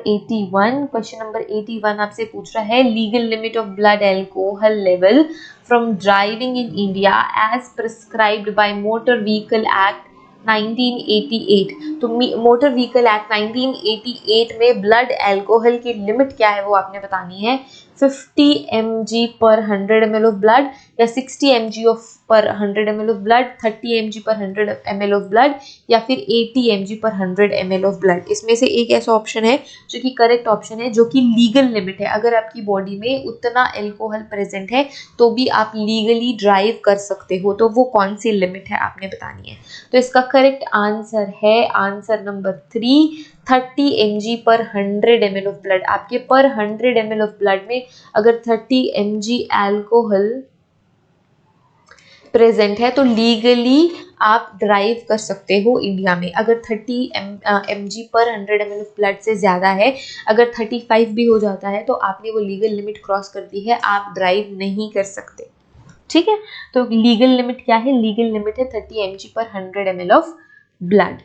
Number 81 आपसे पूछ रहा है legal limit of blood alcohol level from driving in India as prescribed by motor vehicle act 1988। तो motor vehicle act 1988 में blood alcohol की limit क्या है वो आपने बतानी है। 50 mg पर 100 ml ऑफ ब्लड, या 60 mg पर 100 ml ऑफ ब्लड, 30 mg पर 100 ml ऑफ ब्लड, या फिर 80 mg पर 100 ml ऑफ ब्लड। इसमें से एक ऐसा ऑप्शन है जो कि करेक्ट ऑप्शन है, जो कि लीगल लिमिट है। अगर आपकी बॉडी में उतना अल्कोहल प्रेजेंट है तो भी आप लीगली ड्राइव कर सकते हो, तो वो कौन सी लिमिट है आपने बतानी है। तो इसका करेक्ट आंसर है आंसर नंबर 3, 30 mg पर 100 ml ऑफ ब्लड। आपके पर 100 ml ऑफ ब्लड में अगर 30 mg अल्कोहल प्रेजेंट है तो लीगली आप ड्राइव कर सकते हो इंडिया में। अगर 30 mg पर 100 ml ऑफ ब्लड से ज़्यादा है, अगर 35 भी हो जाता है तो आपने वो लीगल लिमिट क्रॉस कर दी है, आप ड्राइव नहीं कर सकते। ठीक है, तो लीगल लिमिट क्या है? लीगल लिमिट है 30 mg पर 100 ml of blood.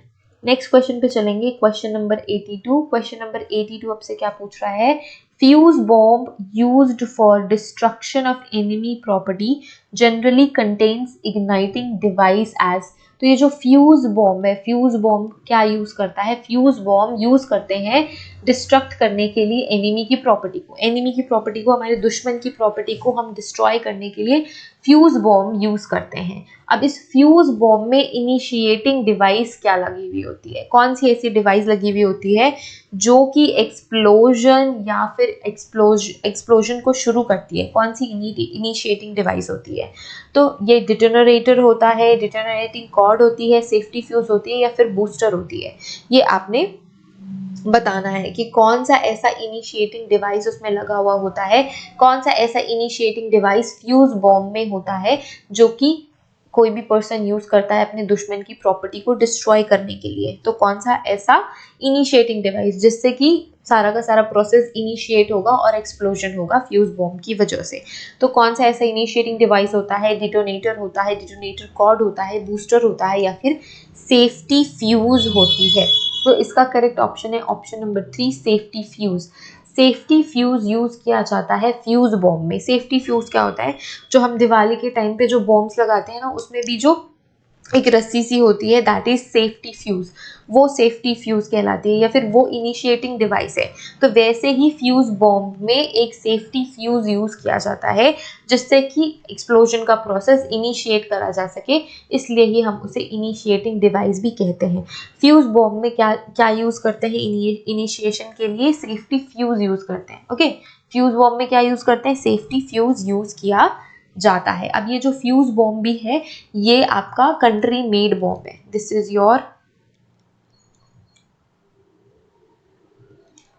Next question पे चलेंगे, क्वेश्चन नंबर 82। क्वेश्चन नंबर 82 आपसे क्या पूछ रहा है? Fuse bomb used for destruction of enemy property generally contains igniting device as. तो ये जो फ्यूज बॉम्ब है, फ्यूज बॉम्ब क्या यूज करता है? फ्यूज बॉम्ब यूज करते हैं डिस्ट्रक्ट करने के लिए एनिमी की प्रॉपर्टी को। एनिमी की प्रॉपर्टी को, हमारे दुश्मन की प्रॉपर्टी को हम डिस्ट्रॉय करने के लिए फ्यूज बॉम्ब यूज करते हैं। अब इस फ्यूज बॉम्ब में इनिशिएटिंग डिवाइस क्या लगी हुई होती है? कौन सी ऐसी डिवाइस लगी हुई होती है जो कि एक्सप्लोजन या फिर एक्सप्लोजन को शुरू करती है? कौन सी इनिशिएटिंग डिवाइस होती है? तो ये डिटोनरेटर होता है, डिटोनरेटिंग कॉर्ड होती है, सेफ्टी फ्यूज होती है, या फिर बूस्टर होती है। ये आपने बताना है कि कौन सा ऐसा इनिशिएटिंग डिवाइस उसमें लगा हुआ होता है, कौन सा ऐसा इनिशिएटिंग डिवाइस फ्यूज बॉम्ब में होता है जो कि कोई भी पर्सन यूज करता है अपने दुश्मन की प्रॉपर्टी को डिस्ट्रॉय करने के लिए। तो कौन सा ऐसा इनिशिएटिंग डिवाइस जिससे कि सारा का सारा प्रोसेस इनिशिएट होगा और एक्सप्लोजन होगा फ्यूज बॉम्ब की वजह से। तो कौन सा ऐसा इनिशिएटिंग डिवाइस होता है? डिटोनेटर होता है, डिटोनेटर कॉर्ड होता है, बूस्टर होता है, या फिर सेफ्टी फ्यूज होती है। तो इसका करेक्ट ऑप्शन है option number 3, safety fuse. Safety fuse use किया जाता है फ्यूज बॉम्ब में। सेफ्टी फ्यूज क्या होता है? जो हम दिवाली के टाइम पे जो बॉम्ब्स लगाते हैं ना, उसमें भी जो एक रस्सी सी होती है, दैट इज सेफ्टी फ्यूज। वो सेफ्टी फ्यूज कहलाती है, या फिर वो इनिशिएटिंग डिवाइस है। तो वैसे ही फ्यूज बॉम्ब में एक सेफ्टी फ्यूज यूज किया जाता है जिससे कि एक्सप्लोजन का प्रोसेस इनिशिएट करा जा सके, इसलिए ही हम उसे इनिशिएटिंग डिवाइस भी कहते हैं। फ्यूज बॉम्ब में क्या क्या यूज करते हैं? इनिशिएशन के लिए सेफ्टी फ्यूज यूज करते हैं। ओके, फ्यूज बॉम्ब में क्या यूज करते हैं? सेफ्टी फ्यूज यूज किया जाता है। अब ये जो फ्यूज बॉम्ब भी है, ये आपका कंट्री मेड बॉम्ब है। This is your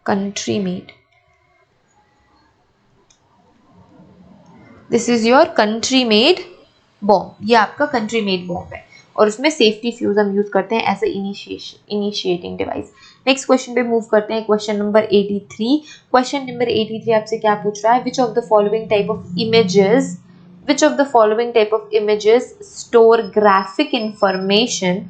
country made, this is your country made bomb. ये आपका कंट्री मेड बॉम्ब है और उसमें सेफ्टी फ्यूज हम यूज करते हैं as a initiating device. Next question पे मूव करते हैं, क्वेश्चन नंबर 83। क्वेश्चन नंबर 83 आपसे क्या पूछ रहा है? Which of the following type of images Which of the following type of images store graphic information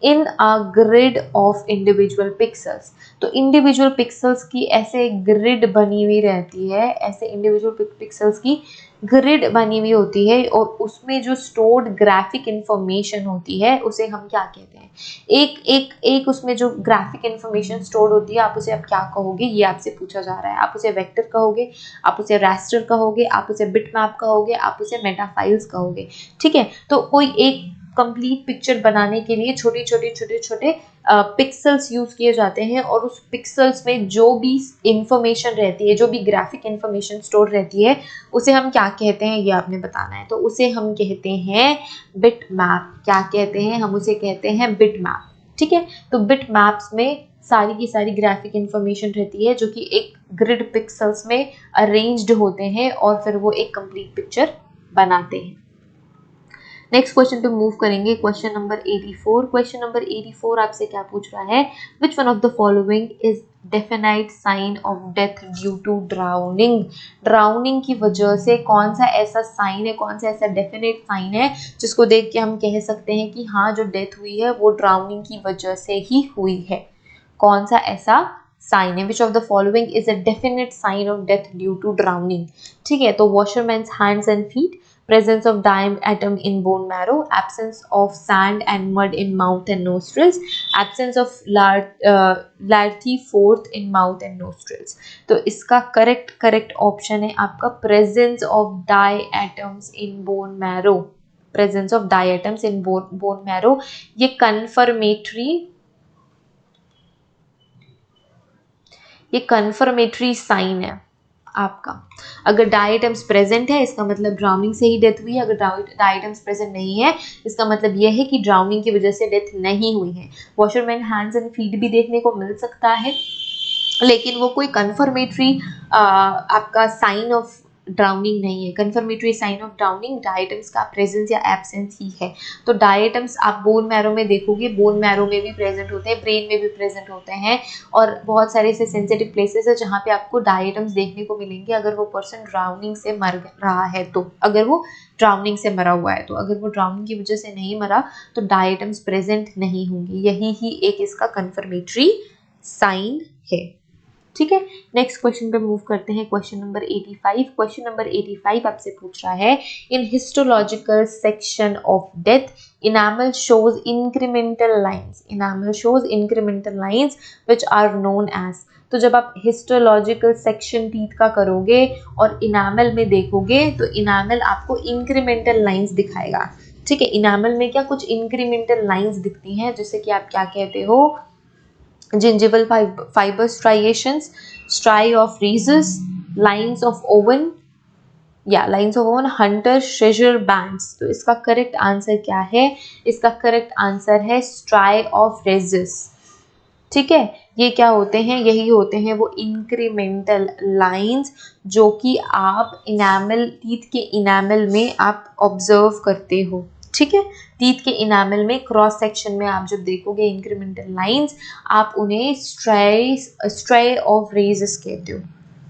in a grid of individual pixels? तो individual pixels की ऐसे grid बनी हुई रहती है, ऐसे individual pixels की ग्रिड बनी हुई होती है और उसमें जो स्टोर्ड ग्राफिक इंफॉर्मेशन होती है उसे हम क्या कहते हैं? एक उसमें जो ग्राफिक इंफॉर्मेशन स्टोर्ड होती है, आप उसे अब क्या कहोगे? ये आपसे पूछा जा रहा है। आप उसे वेक्टर कहोगे, आप उसे रास्टर कहोगे, आप उसे बिटमैप कहोगे, आप उसे मेटाफाइल्स कहोगे। ठीक है, तो कोई एक कंप्लीट पिक्चर बनाने के लिए छोटे छोटे पिक्सल्स यूज किए जाते हैं और उस पिक्सल्स में जो भी इंफॉर्मेशन रहती है, जो भी ग्राफिक इंफॉर्मेशन स्टोर रहती है, उसे हम क्या कहते हैं ये आपने बताना है। तो उसे हम कहते हैं बिट मैप। क्या कहते हैं? हम उसे कहते हैं बिट मैप। ठीक है, तो बिट मैप्स में सारी की सारी ग्राफिक इंफॉर्मेशन रहती है जो कि एक ग्रिड पिक्सल्स में अरेंज्ड होते हैं और फिर वो एक कंप्लीट पिक्चर बनाते हैं। नेक्स्ट क्वेश्चन पे मूव करेंगे, क्वेश्चन नंबर 84। क्वेश्चन नंबर 84 आपसे क्या पूछ रहा है? Which one of the following is definite sign of death due to drowning? Drowning की वजह से कौन सा ऐसा साइन है, कौन सा ऐसा डेफिनेट साइन है जिसको देख के हम कह सकते हैं कि हाँ, जो डेथ हुई है वो ड्राउनिंग की वजह से ही हुई है? कौन सा ऐसा साइन है? Which of the following is a definite sign of death due to drowning? ठीक है, तो washerman's hands and feet, presence of diatom in bone marrow, absence of sand and mud in mouth and nostrils, absence of Larthy fourth in mouth and nostrils. तो इसका correct option है आपका presence of diatoms in bone marrow, presence of diatoms in bone marrow. ये confirmatory sign है आपका। अगर diatoms present है इसका मतलब ड्राउनिंग से ही डेथ हुई है, अगर डायटम्स प्रेजेंट नहीं है इसका मतलब यह है कि ड्राउनिंग की वजह से डेथ नहीं हुई है। वॉशरमैन हैंड्स एंड फीट भी देखने को मिल सकता है, लेकिन वो कोई कन्फर्मेटरी आपका साइन ऑफ ड्राउनिंग नहीं है। Confirmatory sign of drowning diatoms का प्रेजेंस या एब्सेंस ही है। तो डायटम्स आप बोन मैरो में देखोगे, बोन मैरो में भी प्रेजेंट होते हैं, ब्रेन में भी प्रेजेंट होते हैं, और बहुत सारे ऐसे सेंसिटिव प्लेसेस है जहाँ पे आपको डायटम्स देखने को मिलेंगे अगर वो पर्सन ड्राउनिंग से मर रहा है तो, अगर वो ड्राउनिंग से मरा हुआ है तो। अगर वो ड्राउनिंग की वजह से नहीं मरा तो डायटम्स प्रेजेंट नहीं होंगे। यही ही एक इसका कन्फर्मेटरी साइन है। ठीक है, नेक्स्ट क्वेश्चन पे मूव करते हैं। Question number 85। क्वेश्चन नंबर 85 आपसे पूछ रहा है, in histological section of death enamel shows incremental lines, enamel shows incremental lines which are known as. तो जब आप हिस्टोलॉजिकल सेक्शन टीथ का करोगे और इनामल में देखोगे तो इनामल आपको इंक्रीमेंटल लाइंस दिखाएगा। ठीक है, इनामल में क्या कुछ इंक्रीमेंटल लाइंस दिखती हैं, जैसे कि आप क्या कहते हो, gingival fiber striations, striae of rhesus, lines of owen, lines of owen, hunter treasure bands। तो इसका करेक्ट आंसर क्या है? इसका करेक्ट आंसर है striae of rhesus। ठीक है, ये क्या होते हैं? यही होते हैं वो इंक्रीमेंटल लाइंस जो कि आप इनामल, टीथ के इनामल में आप ऑब्जर्व करते हो। ठीक है, टीथ के इनामल में क्रॉस सेक्शन में आप जब देखोगे इंक्रीमेंटल लाइंस, आप उन्हें स्ट्राई ऑफ रेजेस कहते हो।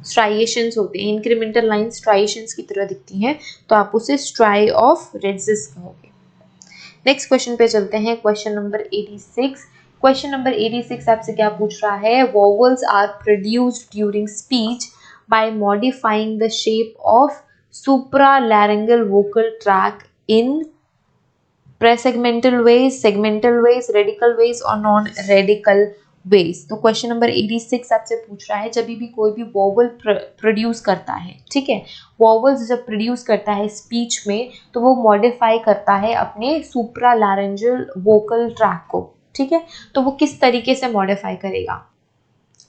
स्ट्राइएशंस होते हैं, इंक्रीमेंटल लाइंस स्ट्राइएशंस की तरह दिखती हैं, तो आप उसे स्ट्राई ऑफ रेजेस कहोगे। नेक्स्ट क्वेश्चन पे चलते हैं, क्वेश्चन नंबर 86। क्वेश्चन नंबर 86 आपसे क्या पूछ रहा है? Vowels are produced during speech by modifying the shape of supralaryngeal vocal tract in presegmental ways, segmental ways, radical ways और नॉन रेडिकल वेज। तो क्वेश्चन नंबर 86 आपसे पूछ रहा है, जब भी कोई भी वोवल प्रोड्यूस करता है, ठीक है, वोवल्स जब प्रोड्यूस करता है स्पीच में तो वो मॉडिफाई करता है अपने सुप्रालैरिंजल वोकल ट्रैक को। ठीक है, तो वो किस तरीके से मॉडिफाई करेगा?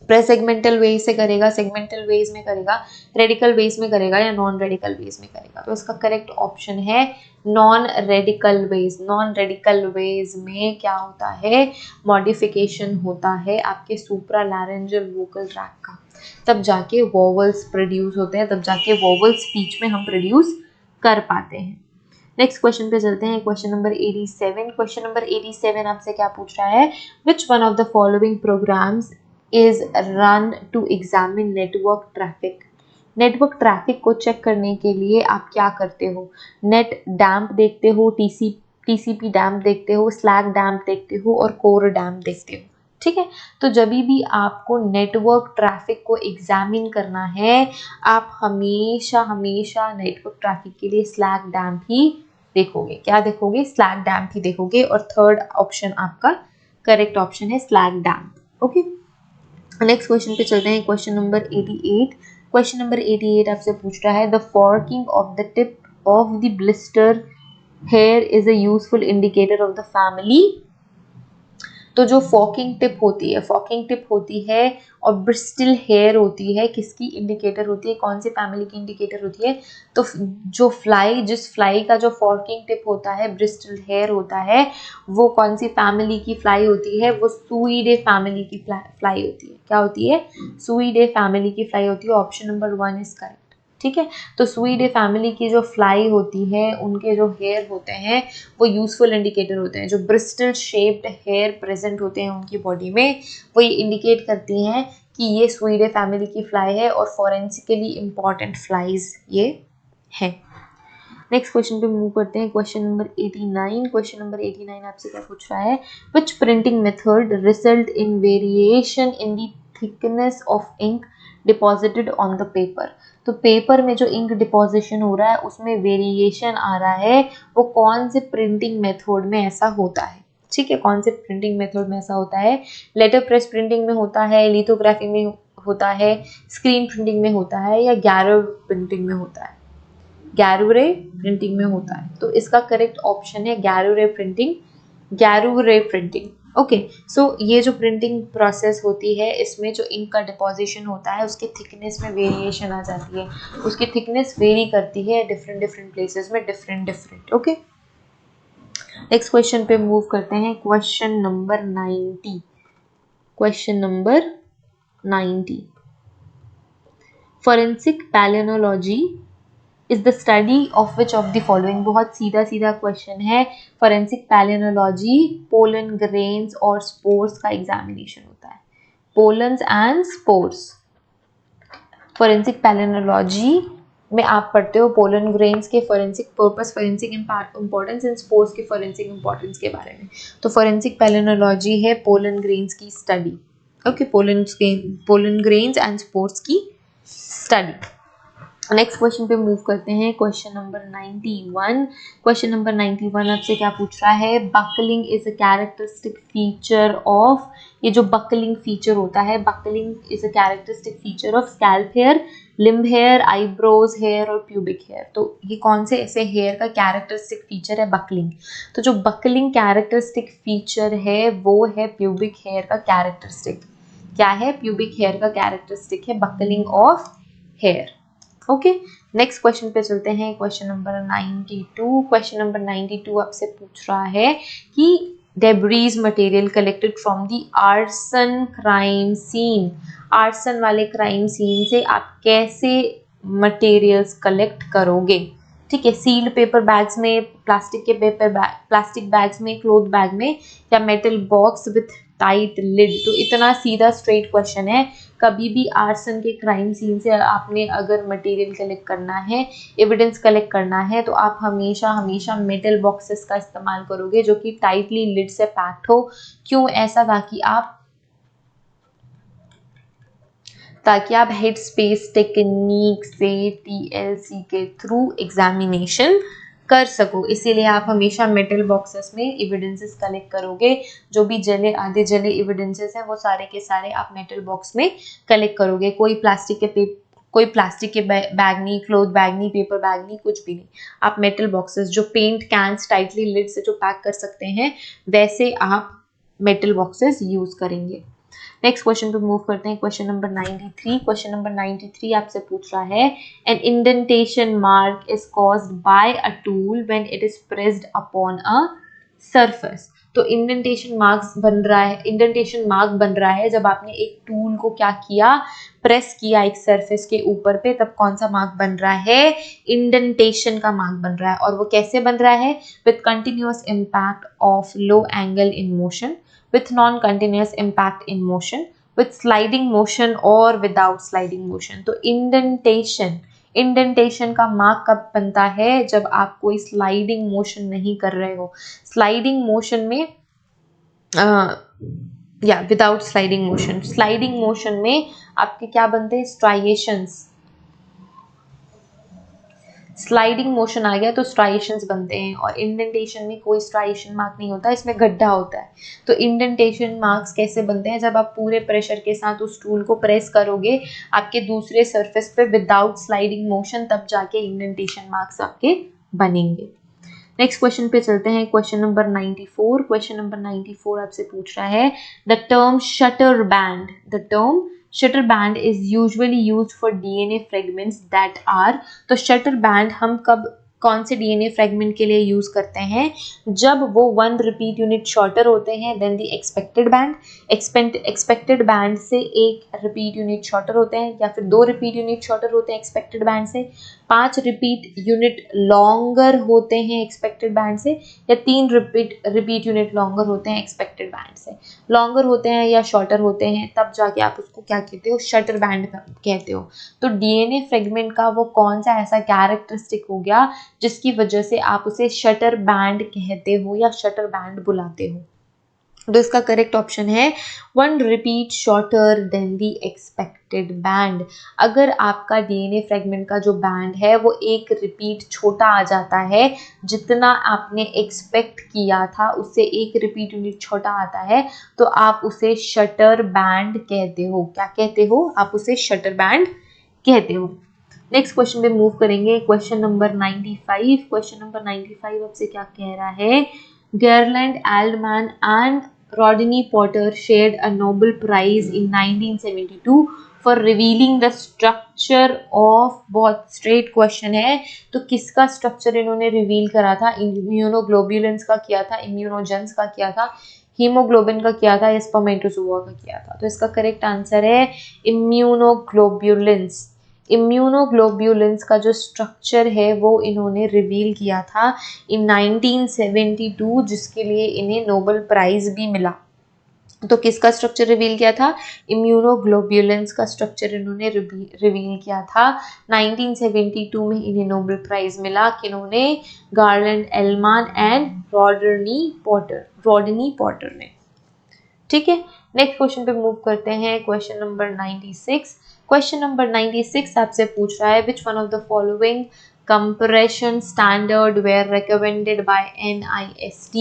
प्रेसेगमेंटल वेज से करेगा, सेगमेंटल वेज में करेगा, रेडिकल वेज में करेगा या नॉन रेडिकल वेज में करेगा? तो इसका करेक्ट ऑप्शन है non radical wedge. Non radical wedge में क्या होता है? मॉडिफिकेशन होता है आपके सुप्रालैरिंजल वोकल ट्रैक का, तब जाके वोवल्स प्रोड्यूस होते हैं, तब जाके वोवल स्पीच में हम प्रोड्यूस कर पाते हैं। नेक्स्ट क्वेश्चन पे चलते हैं, क्वेश्चन नंबर 87। क्वेश्चन नंबर 87 आपसे क्या पूछ रहा है? Which one of the following programs is run to examine network traffic। Network traffic को चेक करने के लिए आप क्या करते हो? नेट डैम्प देखते हो, टीसीपी डैम्प देखते हो, स्लैक डैम्प देखते हो और कोर डैम्प देखते हो। ठीक है, तो जब भी आपको नेटवर्क ट्रैफिक को एग्जामिन करना है, आप हमेशा नेटवर्क ट्रैफिक के लिए स्लैक डैम्प ही देखोगे। क्या देखोगे? स्लैक डैम्प ही देखोगे, और थर्ड ऑप्शन आपका करेक्ट ऑप्शन है स्लैक डैम्प। ओके, नेक्स्ट क्वेश्चन पे चलते हैं, क्वेश्चन नंबर 88। क्वेश्चन नंबर 88 आपसे पूछ रहा है, the forking of the tip of the blister hair is a useful indicator of the family. तो जो फॉकिंग टिप होती है और ब्रिस्टल हेयर होती है, किसकी इंडिकेटर होती है? कौन सी फैमिली की इंडिकेटर होती है? तो जिस फ्लाई का जो फॉर्किंग टिप होता है, ब्रिस्टल हेयर होता है, वो कौन सी फैमिली की फ्लाई होती है? वो सुइडे फैमिली की फ्लाई होती है। क्या होती है? सुइडे फैमिली की फ्लाई होती है। Option number 1 is correct. ठीक है, तो सुइडे फैमिली की जो फ्लाई होती है, उनके जो हेयर होते हैं वो यूजफुल इंडिकेटर होते हैं। जो ब्रिस्टल शेप्ड हेयर प्रेजेंट होते हैं उनकी बॉडी में, वो ये इंडिकेट करती हैं कि ये सुइडे फैमिली की फ्लाई है और फॉरेंसिकली इंपॉर्टेंट फ्लाइज ये है। नेक्स्ट क्वेश्चन पे मूव करते हैं, क्वेश्चन नंबर 89। क्वेश्चन नंबर 89 आपसे क्या पूछ रहा है? Which printing method result in variation in the thickness of ink deposited on the paper. तो पेपर में जो इंक डिपॉजिशन हो रहा है उसमें वेरिएशन आ रहा है, वो कौन से प्रिंटिंग मेथड में ऐसा होता है, ठीक है, कौन से प्रिंटिंग मेथड में ऐसा होता है। लेटर प्रेस प्रिंटिंग में होता है, लिथोग्राफी में होता है, स्क्रीन प्रिंटिंग में होता है, या गैरो प्रिंटिंग में होता है, गैरो रे प्रिंटिंग में होता है। तो इसका करेक्ट ऑप्शन है गैरो रे प्रिंटिंग, गैरो रे प्रिंटिंग। ओके, सो ये जो प्रिंटिंग प्रोसेस होती है इसमें जो इंक का डिपॉजिशन होता है उसके थिकनेस में वेरिएशन आ जाती है, उसकी थिकनेस वेरी करती है डिफरेंट डिफरेंट प्लेसेस में, different different. Okay, next question पे मूव करते हैं। Question number 90, question number 90, forensic palynology is the study of which of the following. बहुत सीधा सीधा क्वेश्चन है। फोरेंसिक पैलियोलॉजी पोलन ग्रेन्स और स्पोर्स का एग्जामिनेशन होता है, pollens and spores. Forensic palynology में आप पढ़ते हो पोलन ग्रेन्स के forensic purpose, forensic importance, and spores के फोरेंसिक इंपॉर्टेंस के बारे में। तो फोरेंसिक पैलियोलॉजी है पोलन ग्रेन्स की study. Okay, pollen grains and spores की स्टडी। नेक्स्ट क्वेश्चन पे मूव करते हैं। क्वेश्चन नंबर 91, क्वेश्चन नंबर 91 आपसे क्या पूछ रहा है। Buckling is a characteristic feature of, ये जो बकलिंग फीचर होता है, buckling is a characteristic feature of scalp hair, limb hair, eyebrows hair और प्यूबिक हेयर। तो ये कौन से ऐसे हेयर का कैरेक्टरिस्टिक फीचर है बकलिंग। तो जो बकलिंग कैरेक्टरिस्टिक फीचर है वो है प्यूबिक हेयर का कैरेक्टरिस्टिक। क्या है? प्यूबिक हेयर का कैरेक्टरिस्टिक है buckling of hair. Okay, next question पे चलते हैं। क्वेश्चन नंबर 92, क्वेश्चन नंबर 92 आपसे पूछ रहा है कि debris material collected from the arson crime scene, arson वाले क्राइम सीन से आप कैसे मटेरियल्स कलेक्ट करोगे। ठीक है, सील्ड पेपर बैग्स में, प्लास्टिक के पेपर बैग, प्लास्टिक बैग्स में, क्लोथ बैग में, या metal box with tight lid. तो इतना सीधा स्ट्रेट क्वेश्चन है। कभी भी आर्सन के क्राइम सीन से आपने अगर मटेरियल कलेक्ट करना है, एविडेंस कलेक्ट करना है, तो आप हमेशा हमेशा मेटल बॉक्सेस का इस्तेमाल करोगे जो कि टाइटली लिड से पैक्ड हो। क्यों ऐसा? ताकि आप हेड स्पेस टेक्निक से TLC के थ्रू एग्जामिनेशन कर सको। इसीलिए आप हमेशा मेटल बॉक्सेस में एविडेंसेस कलेक्ट करोगे। जो भी जले आधे जले एविडेंसेस हैं वो सारे के सारे आप मेटल बॉक्स में कलेक्ट करोगे। कोई प्लास्टिक के बैग नहीं, क्लोथ बैग नहीं, पेपर बैग नहीं, कुछ भी नहीं। आप मेटल बॉक्सेस, जो पेंट कैंस टाइटली लिड से जो पैक कर सकते हैं, वैसे आप मेटल बॉक्सेस यूज करेंगे। नेक्स्ट क्वेश्चन पे मूव करते हैं। क्वेश्चन नंबर 93, क्वेश्चन नंबर 93 आपसे पूछ रहा है an indentation mark is caused by a tool when it is pressed upon a surface. तो इंडेंटेशन मार्क बन रहा है जब आपने एक टूल को क्या किया, प्रेस किया एक सरफेस के ऊपर पे, तब कौन सा मार्क बन रहा है? इंडेंटेशन का मार्क बन रहा है। और वो कैसे बन रहा है? With continuous impact of low angle in motion, with non-continuous impact in motion, with sliding motion or without sliding motion। तो इंडेंटेशन का मार्क कब बनता है? जब आप कोई स्लाइडिंग मोशन नहीं कर रहे हो। स्लाइडिंग मोशन में विदाउट स्लाइडिंग मोशन में आपके क्या बनते हैं? स्ट्राइएशंस। स्लाइडिंग मोशन आ गया तो स्ट्राइएशंस बनते हैं, और इंडेंटेशन में कोई स्ट्राइएशन मार्क नहीं होता, इसमें गड्ढा होता है। तो इंडेंटेशन मार्क्स कैसे बनते हैं? जब आप पूरे प्रेशर के साथ उस टूल को प्रेस करोगे आपके दूसरे सरफेस पे विदाउट स्लाइडिंग मोशन, तब जाके इंडेंटेशन मार्क्स आपके बनेंगे। नेक्स्ट क्वेश्चन पे चलते हैं। क्वेश्चन नंबर 94, क्वेश्चन नंबर 94 आपसे पूछ रहा है the term stutter band is usually used for DNA fragments that are. तो शटर बैंड हम कौन से DNA फ्रेगमेंट के लिए यूज करते हैं? जब वो 1 रिपीट यूनिट शॉर्टर होते हैं then the expected band. Expected band से 1 रिपीट यूनिट शॉर्टर होते हैं, या फिर 2 रिपीट यूनिट शॉर्टर होते हैं एक्सपेक्टेड बैंड से, 5 रिपीट यूनिट लॉन्गर होते हैं एक्सपेक्टेड बैंड से, या 3 रिपीट यूनिट लॉन्गर होते हैं एक्सपेक्टेड बैंड से। लॉन्गर होते हैं या शॉर्टर होते हैं तब जाके आप उसको क्या कहते हो? शटर बैंड कहते हो। तो DNA फ्रेगमेंट का वो कौन सा ऐसा कैरेक्टरिस्टिक हो गया जिसकी वजह से आप उसे शटर बैंड कहते हो या शटर बैंड बुलाते हो? तो इसका करेक्ट ऑप्शन है 1 repeat shorter than the expected band. अगर आपका डीएनए फ्रेगमेंट का जो बैंड है वो एक रिपीट छोटा आ जाता है, जितना आपने एक्सपेक्ट किया था उससे एक रिपीट यूनिट छोटा आता है, तो आप उसे शटर बैंड कहते हो। क्या कहते हो? आप उसे शटर बैंड कहते हो। नेक्स्ट क्वेश्चन पे मूव करेंगे, क्वेश्चन नंबर 95। क्वेश्चन नंबर 95 आपसे क्या कह रहा है? Gerland Aldman and Rodney Potter shared a Nobel Prize in 1972 for revealing the structure of, बहुत स्ट्रेट क्वेश्चन है, तो किसका स्ट्रक्चर इन्होंने रिवील करा था? इम्यूनोग्लोब्युलेंस का किया था, इम्यूनोजेंस का किया था, हीमोग्लोबिन का किया था या स्पर्मेटोजोआ का किया था? तो इसका करेक्ट आंसर है इम्यूनोग्लोब्युलेंस। इम्यूनोग्लोब्युलेंस का जो स्ट्रक्चर है वो इन्होंने रिवील किया था इन 1972, जिसके लिए इन्हें नोबेल प्राइज भी मिला। तो किसका स्ट्रक्चर रिवील किया था? इम्यूनोग्लोब्युलेंस का स्ट्रक्चर इन्होंने रिवील किया था। 1972 में इन्हें नोबेल प्राइज मिला। किन्होंने? गार्लैंड एल्मान एंड रॉडनी पॉटर ने। ठीक है, नेक्स्ट क्वेश्चन पे मूव करते हैं, क्वेश्चन नंबर 96। क्वेश्चन नंबर 96 आपसे पूछ रहा है which one of the following compression standard were recommended by NIST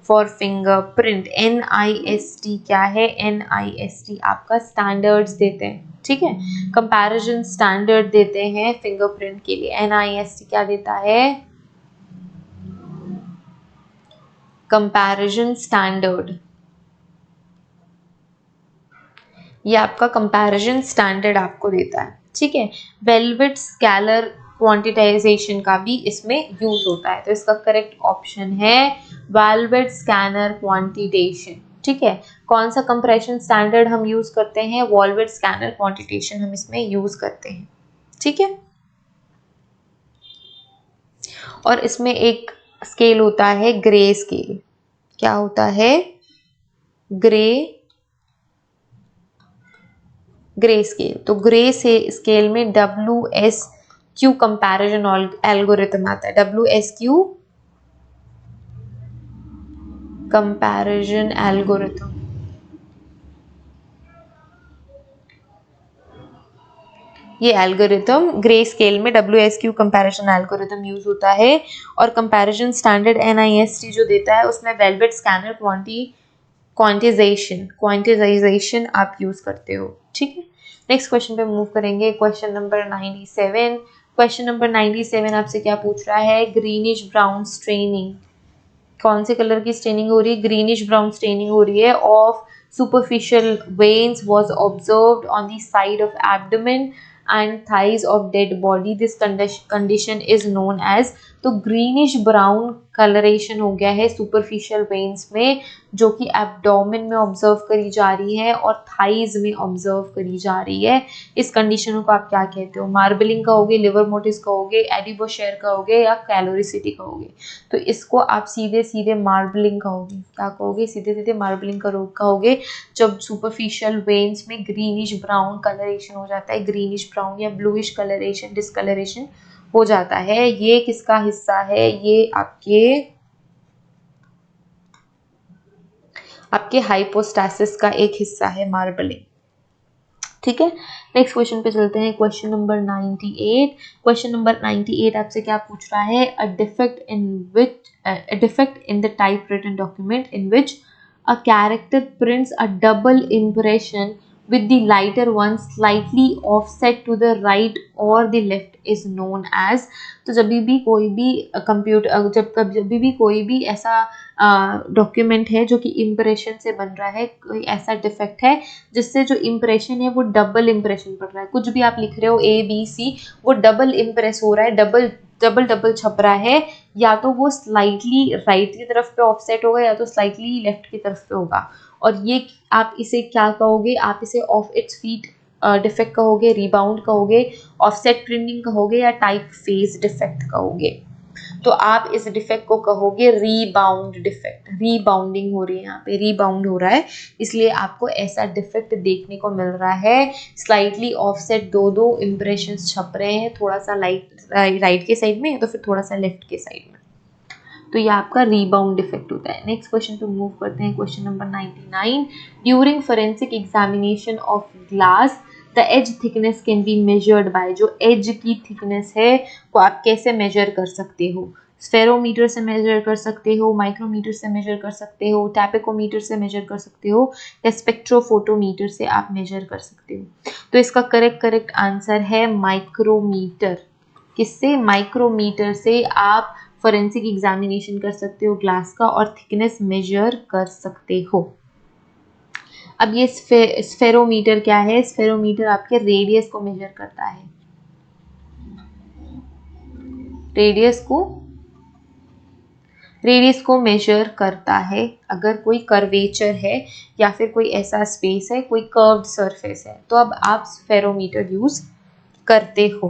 for fingerprint. NIST क्या है? NIST आपका स्टैंडर्ड्स देते हैं, ठीक है, कंपैरिजन स्टैंडर्ड देते हैं फिंगरप्रिंट के लिए। NIST क्या देता है? Comparison standard. ये आपका कंपैरिजन स्टैंडर्ड आपको देता है, ठीक है। वेलवेट स्केलर क्वांटिटाइजेशन का भी इसमें यूज होता है, तो इसका करेक्ट ऑप्शन है वेलवेट स्कैनर क्वांटिटेशन, ठीक है। कौन सा कंप्रेशन स्टैंडर्ड हम यूज करते हैं? वेलवेट स्कैनर क्वांटिटेशन हम इसमें यूज करते हैं, ठीक है। और इसमें एक स्केल होता है ग्रे स्केल। क्या होता है? Grey scale. तो ग्रे से स्केल में WSQ कंपैरिजन एल्गोरिथम आता है। WSQ कंपैरिजन एल्गोरिथम, ये एल्गोरिथम ग्रे स्केल में WSQ कंपैरिजन एल्गोरिथम यूज होता है। और कंपैरिजन स्टैंडर्ड NIST जो देता है उसमें वेलवेट स्कैनर क्वांटिजाइजेशन आप यूज करते हो, ठीक है। नेक्स्ट क्वेश्चन पे मूव करेंगे, क्वेश्चन नंबर 97। क्वेश्चन नंबर 97 आपसे क्या पूछ रहा है? ग्रीनिश ब्राउन स्ट्रेनिंग, कौन से कलर की स्टेनिंग हो रही है? ग्रीनिश ब्राउन स्टेनिंग हो रही है of superficial veins was observed on the side of abdomen and thighs of dead body. This condition is known as. तो ग्रीनिश ब्राउन कलरेशन हो गया है सुपरफिशियल वेन्स में, जो कि एब्डोमेन में ऑब्जर्व करी जा रही है और थाइज में ऑब्जर्व करी जा रही है। इस कंडीशन को आप क्या कहते हो? मार्बलिंग कहोगे, लिवर मोटिस कहोगे, एडिबोशेयर कहोगे या कैलोरिसिटी कहोगे? तो इसको आप सीधे सीधे मार्बलिंग कहोगे। क्या कहोगे? सीधे सीधे मार्बलिंग कहोगे। जब सुपरफिशियल वेन्स में ग्रीनिश ब्राउन कलरेशन हो जाता है, ग्रीनिश ब्राउन या ब्लूइश कलरेशन, डिस्कलरेशन हो जाता है, ये किसका हिस्सा है? ये आपके हाइपोस्टैसिस का एक हिस्सा है मार्बलिंग, ठीक है। नेक्स्ट क्वेश्चन पे चलते हैं, क्वेश्चन नंबर 98। क्वेश्चन नंबर 98 आपसे क्या पूछ रहा है? A defect in the type written document in which a character prints a double impression with the lighter one slightly offset to the right or the left is known as। तो जब भी कोई भी कंप्यूटर जब भी कोई भी ऐसा डॉक्यूमेंट है जो कि इम्प्रेशन से बन रहा है, कोई ऐसा डिफेक्ट है जिससे जो इम्प्रेशन है वो डबल इम्प्रेशन पड़ रहा है, कुछ भी आप लिख रहे हो ABC, वो डबल इम्प्रेस हो रहा है, डबल छप रहा है, या तो वो स्लाइटली राइट की तरफ पे ऑफसेट होगा या तो स्लाइटली लेफ्ट की तरफ पे होगा। और ये आप इसे क्या कहोगे? आप इसे ऑफ इट्स फीट डिफेक्ट कहोगे, रिबाउंड कहोगे, ऑफसेट प्रिंटिंग कहोगे या टाइप फेज डिफेक्ट कहोगे? तो आप इस डिफेक्ट को कहोगे रीबाउंड डिफेक्ट। रीबाउंडिंग हो रही है, यहाँ पे रीबाउंड हो रहा है, इसलिए आपको ऐसा डिफेक्ट देखने को मिल रहा है। स्लाइटली ऑफसेट दो इंप्रेशंस छप रहे हैं, थोड़ा सा राइट के साइड में या तो फिर थोड़ा सा लेफ्ट के साइड में। तो ये आपका रीबाउंड इफेक्ट होता है। नेक्स्ट क्वेश्चन पे मूव करते हैं, question number 99। During forensic examination of glass the edge thickness can be measured by, जो एज की थिकनेस है वो आप कैसे मेजर कर सकते हो? स्फेरोमीटर से मेजर कर सकते हो, माइक्रोमीटर से मेजर कर सकते हो, टैपेकोमीटर से मेजर कर सकते हो, या स्पेक्ट्रोफोटोमीटर से आप मेजर कर सकते हो। तो इसका करेक्ट आंसर है माइक्रोमीटर। किससे? माइक्रोमीटर से आप फोरेंसिक एग्जामिनेशन कर सकते हो ग्लास का और थिकनेस मेजर कर सकते हो। अब ये स्फेरोमीटर क्या है? स्फेरोमीटर आपके रेडियस को मेजर करता है, रेडियस को मेजर करता है। अगर कोई कर्वेचर है या फिर कोई ऐसा स्पेस है, कोई कर्व्ड सरफेस है, तो अब आप स्फेरोमीटर यूज करते हो।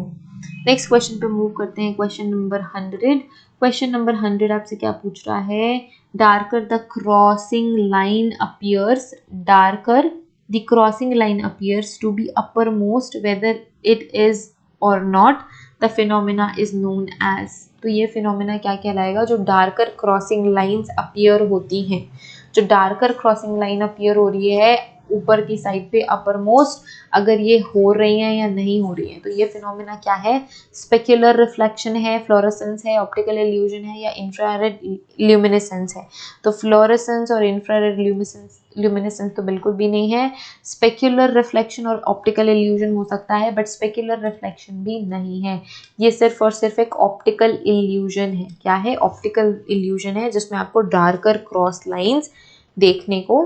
नेक्स्ट क्वेश्चन पे मूव करते हैं, क्वेश्चन नंबर 100। क्वेश्चन नंबर 100 आपसे क्या पूछ रहा है? Darker the crossing line appears, darker the crossing line appears to be uppermost whether it is और not, the phenomena is known as. तो ये फिनोमिना क्या कहलाएगा? जो डार्कर क्रॉसिंग लाइंस अपीयर होती हैं, जो डार्कर क्रॉसिंग लाइन अपीयर हो रही है ऊपर की साइड पे अपर मोस्ट, अगर ये हो रही है या नहीं हो रही है, तो ये फिनोमिना क्या है? स्पेक्युलर रिफ्लेक्शन है, फ्लोरेसेंस है, ऑप्टिकल इल्यूजन है, या इंफ्रारेड ल्यूमिनेसेंस है। तो फ्लोरेसेंस और इंफ्रारेड ल्यूमिनेसेंस तो बिल्कुल भी नहीं है। स्पेक्युलर रिफ्लेक्शन और ऑप्टिकल इल्यूजन हो सकता है, बट स्पेक्युलर रिफ्लेक्शन भी नहीं है। ये सिर्फ और सिर्फ एक ऑप्टिकल इल्यूजन है। क्या है? ऑप्टिकल इल्यूजन है, जिसमें आपको डार्कर क्रॉस लाइंस देखने को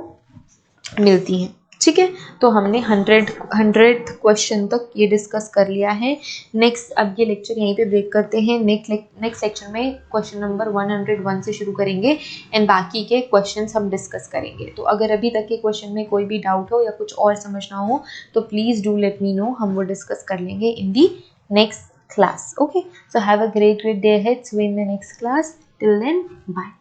मिलती हैं। ठीक है, तो हमने 100th क्वेश्चन तक ये डिस्कस कर लिया है। नेक्स्ट अब ये लेक्चर यहीं पे ब्रेक करते हैं। नेक्स्ट लेक्चर में क्वेश्चन नंबर 101 से शुरू करेंगे एंड बाकी के क्वेश्चंस हम डिस्कस करेंगे। तो अगर अभी तक के क्वेश्चन में कोई भी डाउट हो या कुछ और समझना हो तो please do let me know, हम वो डिस्कस कर लेंगे in the next class. Okay, so have a great day ahead. See you in the next class. Till then, bye.